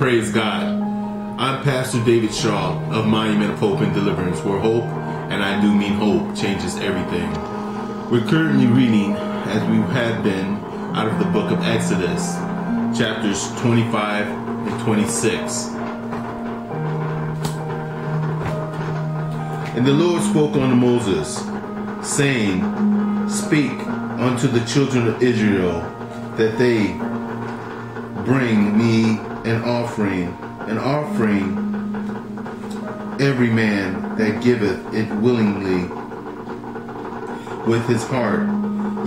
Praise God. I'm Pastor David Shaw of Monument of Hope and Deliverance, where hope, and I do mean hope, changes everything. We're currently reading, as we have been, out of the book of Exodus, chapters 25 and 26. And the Lord spoke unto Moses, saying, Speak unto the children of Israel, that they bring me an offering, every man that giveth it willingly with his heart,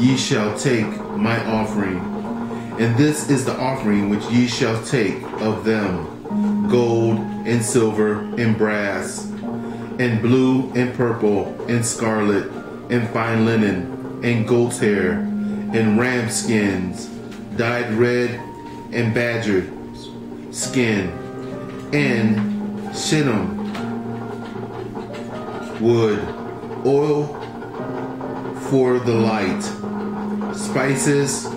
ye shall take my offering. And this is the offering which ye shall take of them, gold and silver and brass, and blue and purple and scarlet, and fine linen, and goat's hair, and ram skins, dyed red, and badger skin, and shittim wood, oil for the light, spices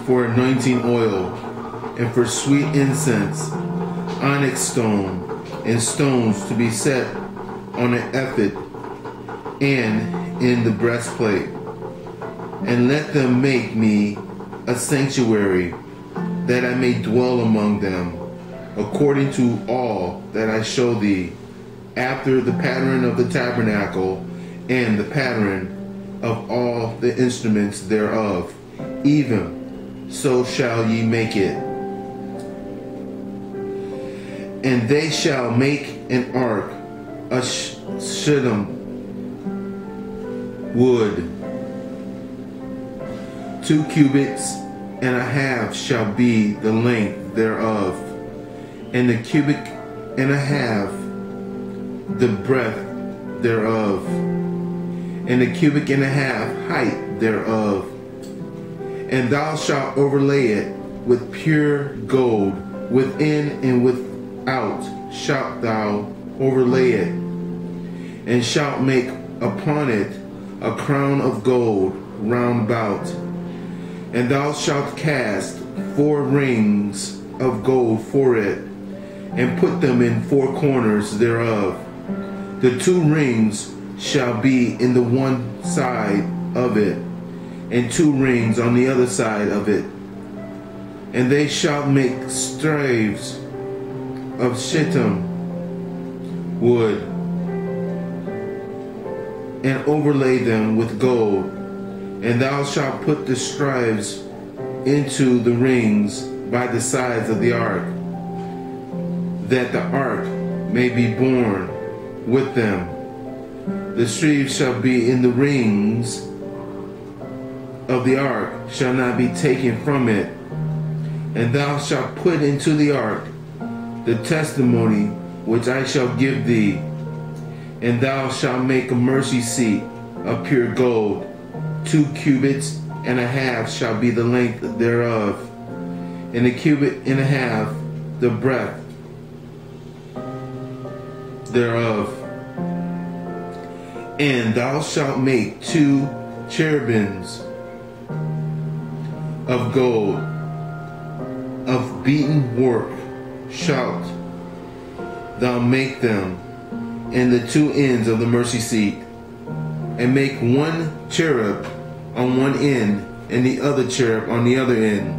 for anointing oil, and for sweet incense, onyx stone, and stones to be set on an ephod and in the breastplate. And let them make me a sanctuary, that I may dwell among them, according to all that I show thee, after the pattern of the tabernacle, and the pattern of all the instruments thereof, even so shall ye make it. And they shall make an ark of shittim wood, 2 cubits and a half shall be the length thereof, and a cubit and a half the breadth thereof, and a cubit and a half height thereof. And thou shalt overlay it with pure gold, within and without shalt thou overlay it, and shalt make upon it a crown of gold round about. And thou shalt cast 4 rings of gold for it, and put them in 4 corners thereof. The 2 rings shall be in the one side of it, and 2 rings on the other side of it. And they shall make staves of shittim wood, and overlay them with gold. And thou shalt put the staves into the rings by the sides of the ark, that the ark may be borne with them. The staves shall be in the rings of the ark, shall not be taken from it. And thou shalt put into the ark the testimony which I shall give thee. And thou shalt make a mercy seat of pure gold, 2 cubits and a half shall be the length thereof, and a cubit and a half the breadth thereof. And thou shalt make 2 cherubims of gold, of beaten work shalt thou make them in the 2 ends of the mercy seat, and make 1 cherub on one end, and the other cherub on the other end.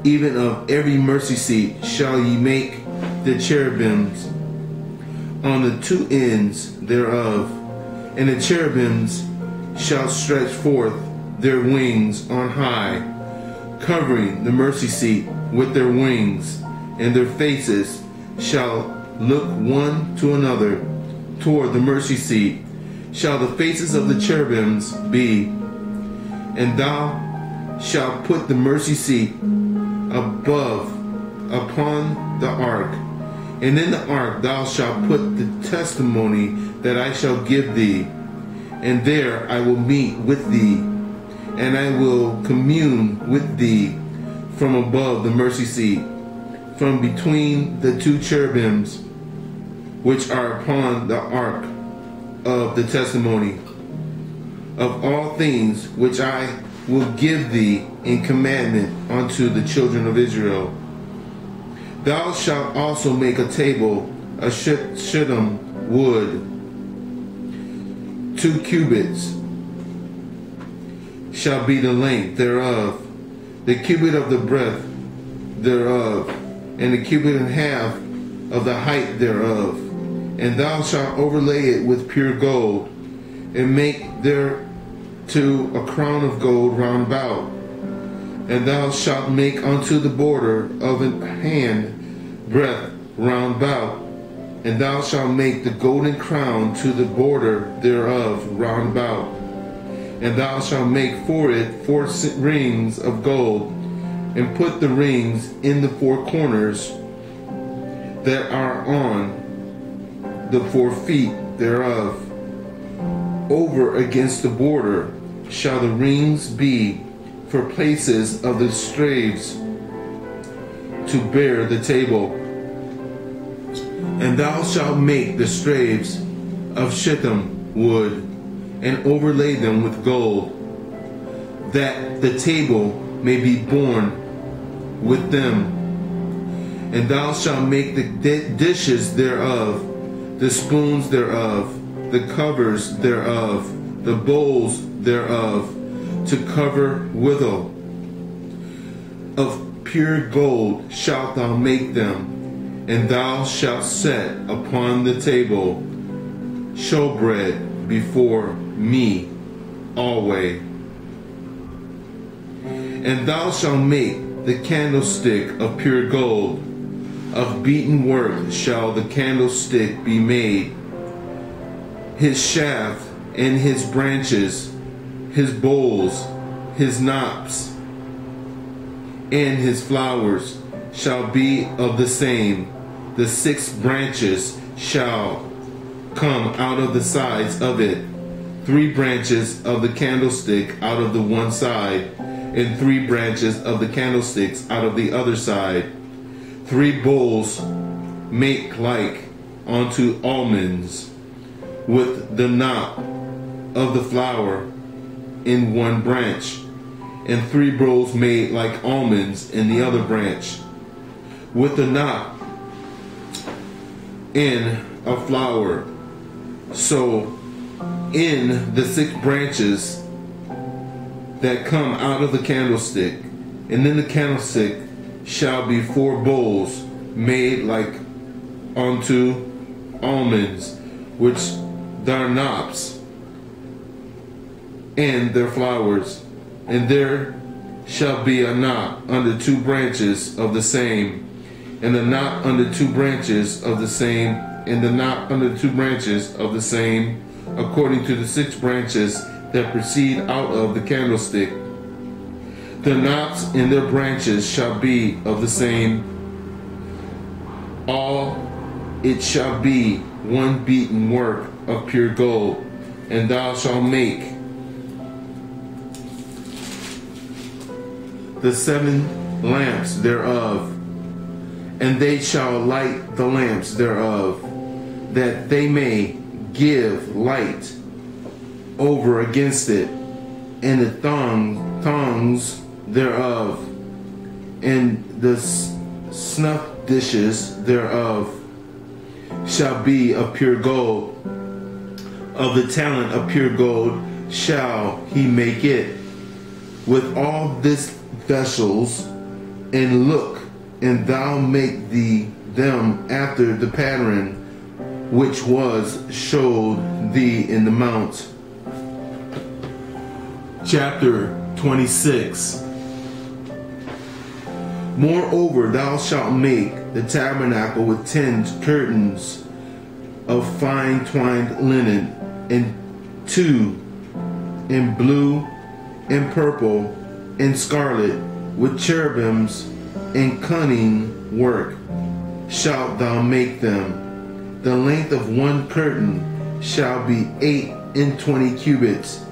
Even of every mercy seat shall ye make the cherubims on the 2 ends thereof, and the cherubims shall stretch forth their wings on high, covering the mercy seat with their wings, and their faces shall look one to another toward the mercy seat shall the faces of the cherubims be. And thou shalt put the mercy seat above upon the ark, and in the ark thou shalt put the testimony that I shall give thee, and there I will meet with thee, and I will commune with thee from above the mercy seat, from between the 2 cherubims which are upon the ark of the testimony, of all things which I will give thee in commandment unto the children of Israel. Thou shalt also make a table of shittim wood. 2 cubits shall be the length thereof, the cubit of the breadth thereof, and the cubit and half of the height thereof. And thou shalt overlay it with pure gold, and make thereto a crown of gold round about. And thou shalt make unto the border of an hand breadth round about. And thou shalt make the golden crown to the border thereof round about. And thou shalt make for it 4 rings of gold, and put the rings in the 4 corners that are on the 4 feet thereof. Over against the border shall the rings be for places of the staves to bear the table. And thou shalt make the staves of shittim wood, and overlay them with gold, that the table may be borne with them. And thou shalt make the dishes thereof, the spoons thereof, the covers thereof, the bowls thereof, to cover withal. Of pure gold shalt thou make them, and thou shalt set upon the table showbread before me always. And thou shalt make the candlestick of pure gold. Of beaten work shall the candlestick be made. His shaft and his branches, his bowls, his knops, and his flowers shall be of the same. The 6 branches shall come out of the sides of it, 3 branches of the candlestick out of the one side, and 3 branches of the candlesticks out of the other side. 3 bowls make like unto almonds, with the knot of the flower in one branch, and 3 bowls made like almonds in the other branch, with the knot in a flower. So in the 6 branches that come out of the candlestick, and in the candlestick shall be 4 bowls made like unto almonds, which their knops and their flowers. And there shall be a knot under 2 branches of the same, and a knot under 2 branches of the same, and the knot under 2 branches of the same, according to the 6 branches that proceed out of the candlestick. The knots in their branches shall be of the same. All it shall be one beaten work of pure gold. And thou shalt make the 7 lamps thereof, and they shall light the lamps thereof, that they may give light over against it, and the thongs thereof, and the snuff dishes thereof shall be of pure gold. Of the talent of pure gold shall he make it, with all this vessels. And look, and thou make thee them after the pattern which was showed thee in the mount. Chapter 26. Moreover, thou shalt make the tabernacle with 10 curtains of fine twined linen, and 2 in blue and purple and scarlet, with cherubims and cunning work shalt thou make them. The length of 1 curtain shall be 28 cubits,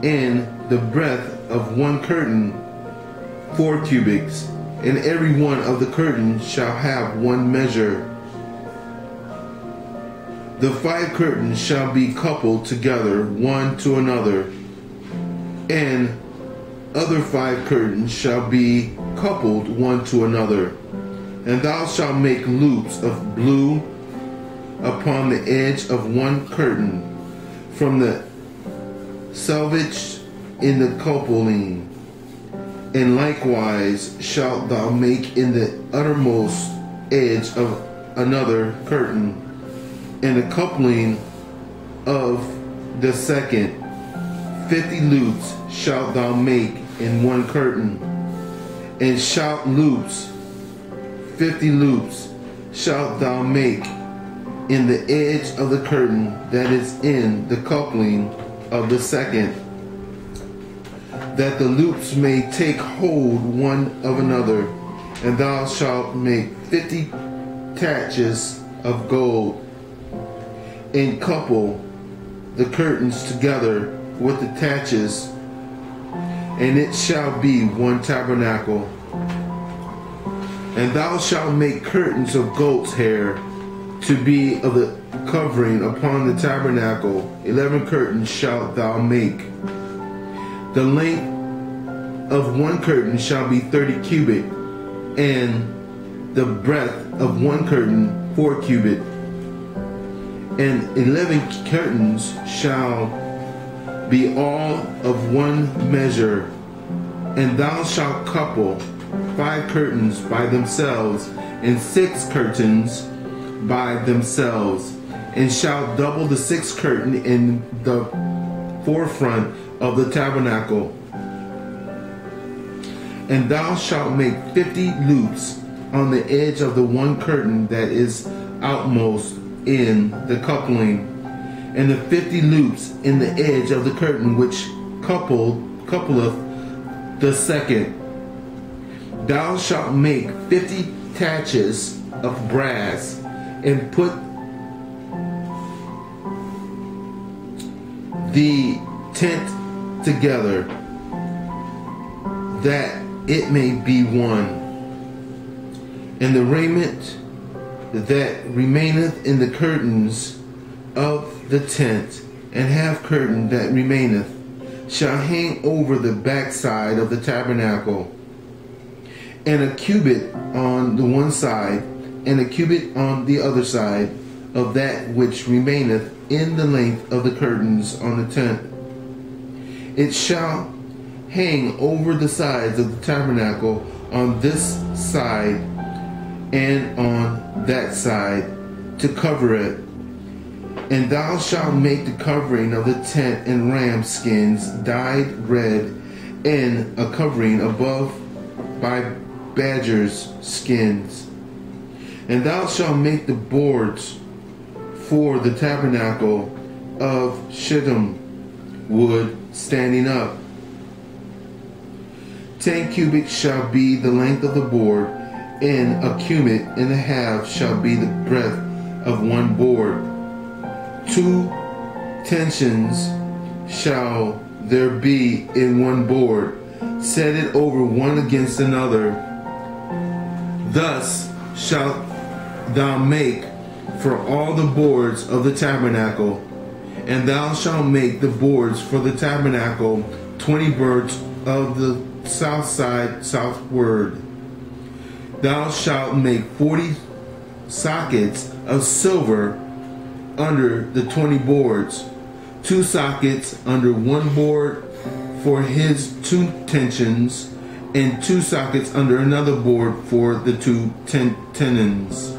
and the breadth of 1 curtain 4 cubits, and every one of the curtains shall have 1 measure. The 5 curtains shall be coupled together one to another, and other 5 curtains shall be coupled one to another. And thou shalt make loops of blue upon the edge of one curtain, from the selvage in the cupoline. And likewise shalt thou make in the uttermost edge of another curtain, and the coupling of the second. 50 loops shalt thou make in one curtain, and 50 loops shalt thou make in the edge of the curtain that is in the coupling of the second, that the loops may take hold one of another. And thou shalt make 50 taches of gold, and couple the curtains together with the taches, and it shall be one tabernacle. And thou shalt make curtains of goat's hair to be of the covering upon the tabernacle. 11 curtains shalt thou make. The length of one curtain shall be 30 cubit, and the breadth of one curtain 4 cubit. And 11 curtains shall be all of one measure. And thou shalt couple 5 curtains by themselves, and 6 curtains by themselves, and shalt double the 6th curtain in the forefront of the tabernacle. And thou shalt make 50 loops on the edge of the one curtain that is outmost in the coupling, and the 50 loops in the edge of the curtain which coupleth the second. Thou shalt make 50 taches of brass, and put the tent together, that it may be one. And the raiment that remaineth in the curtains of the tent, and half curtain that remaineth, shall hang over the backside of the tabernacle, and a cubit on the one side, and a cubit on the other side of that which remaineth in the length of the curtains on the tent. It shall hang over the sides of the tabernacle on this side and on that side, to cover it. And thou shalt make the covering of the tent in ram skins dyed red, and a covering above by badgers' skins. And thou shalt make the boards for the tabernacle of shittim wood standing up. 10 cubits shall be the length of the board, and a cubit and a half shall be the breadth of one board. 2 tensions shall there be in one board, set it over one against another. Thus shalt thou make for all the boards of the tabernacle. And thou shalt make the boards for the tabernacle 20 boards of the south side southward. Thou shalt make 40 sockets of silver under the 20 boards, 2 sockets under one board for his 2 tensions, and 2 sockets under another board for the 2 tenons.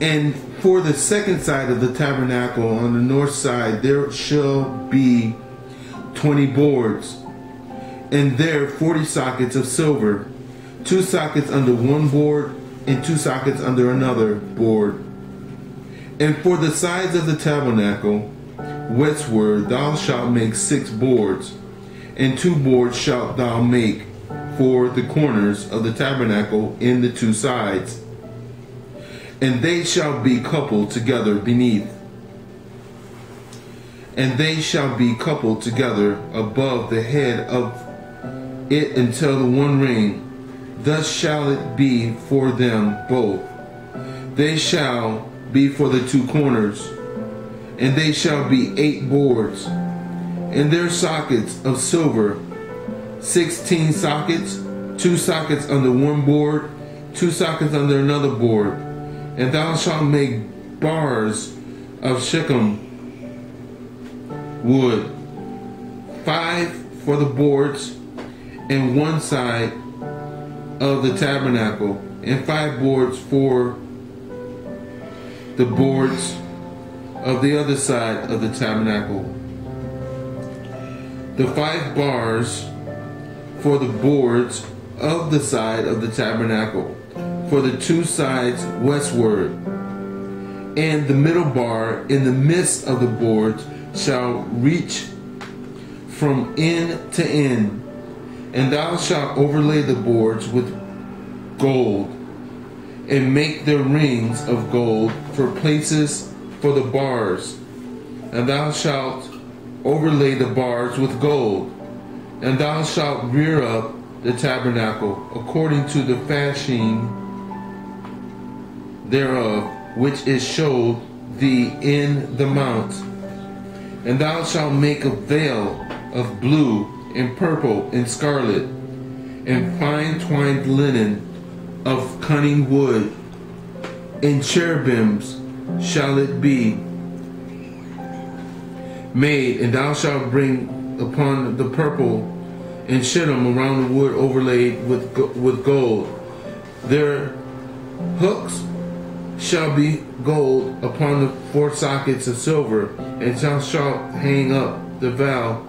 And for the second side of the tabernacle on the north side there shall be 20 boards, and there 40 sockets of silver, 2 sockets under one board, and 2 sockets under another board. And for the sides of the tabernacle westward thou shalt make 6 boards, and 2 boards shalt thou make for the corners of the tabernacle in the 2 sides, and they shall be coupled together beneath. And they shall be coupled together above the head of it until the one ring. Thus shall it be for them both. They shall be for the 2 corners, and they shall be 8 boards, and their sockets of silver, 16 sockets, 2 2 sockets under one board, 2 sockets under another board. And thou shalt make bars of shittim wood, 5 for the boards in one side of the tabernacle, and 5 boards for the boards of the other side of the tabernacle. The 5 bars for the boards of the side of the tabernacle, for the 2 sides westward. And the middle bar in the midst of the boards shall reach from end to end. And thou shalt overlay the boards with gold, and make their rings of gold for places for the bars. And thou shalt overlay the bars with gold. And thou shalt rear up the tabernacle according to the fashion thereof, which is showed thee in the mount. And thou shalt make a veil of blue and purple and scarlet, and fine twined linen of cunning wood, and cherubims shall it be made. And thou shalt bring upon the purple and shittim around the wood overlaid with gold. Their hooks shall be gold upon the 4 sockets of silver, and thou shalt hang up the veil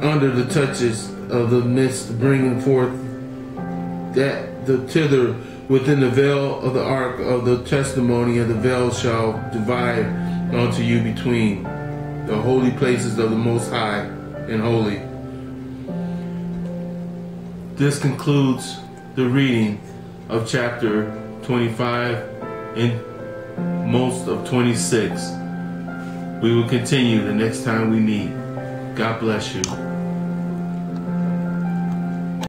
under the touches of the midst, bringing forth that the thither within the veil of the ark of the testimony, and the veil shall divide unto you between the holy places of the Most High and holy. This concludes the reading of chapter 25 and most of 26. We will continue the next time we meet. God bless you.